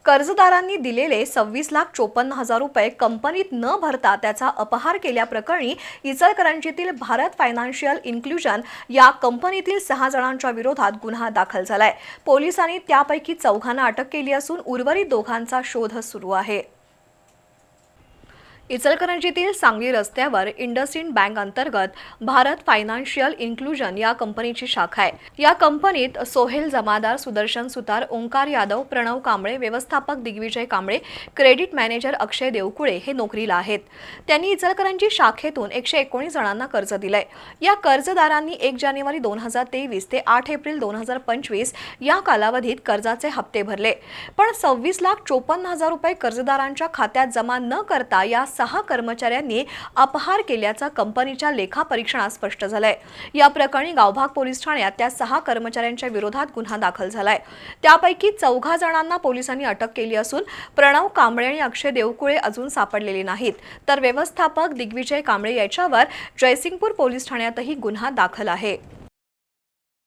कर्जदारांनी दिलेले 26,54,000 रुपये कंपनीत न भरता त्याचा अपहार केल्याप्रकरणी इचलकरंजीतील भारत फायनान्शियल इन्क्लुजन या कंपनीतील 6 जणांच्या विरोधात गुन्हा दाखल झालाय। पोलिसांनी त्यापैकी 4 अटक केली असून उर्वरित 2 शोध सुरू आहे। इचलकरंजीतील सांगली रस्त्यावर इंडसइंड बँक अंतर्गत भारत फायनान्शियल इन्क्लुजन या कंपनीची शाखा आहे। या कंपनीत सोहेल जमादार, सुदर्शन सुतार, ओंकार यादव, प्रणव कांबळे, व्यवस्थापक दिग्विजय कांबळे, क्रेडिट मॅनेजर अक्षय देवकुळे हे नोकरीला आहेत। त्यांनी इचलकरंजी शाखेतून 119 जणांना कर्ज दिलंय। या कर्जदारांनी 1 जानेवारी 2023 ते 8 एप्रिल 2025 या कालावधीत कर्जाचे हप्ते भरले, पण 26,54,000 रुपये कर्जदारांच्या खात्यात जमा न करता या 6 कर्मचाऱ्यांनी अपहार केल्याचं कंपनीच्या लेखा परीक्षणात स्पष्ट झालंय। या प्रकरणी गावभाग पोलीस ठाण्यात त्या 6 कर्मचाऱ्यांच्या विरोधात गुन्हा दाखल झालाय। त्यापैकी 4 जणांना पोलिसांनी अटक केली असून प्रणव कांबळे आणि अक्षय देवकुळे अजून सापडलेले नाहीत, तर व्यवस्थापक दिग्विजय कांबळे याच्यावर जयसिंगपूर पोलीस ठाण्यातही गुन्हा दाखल आहे।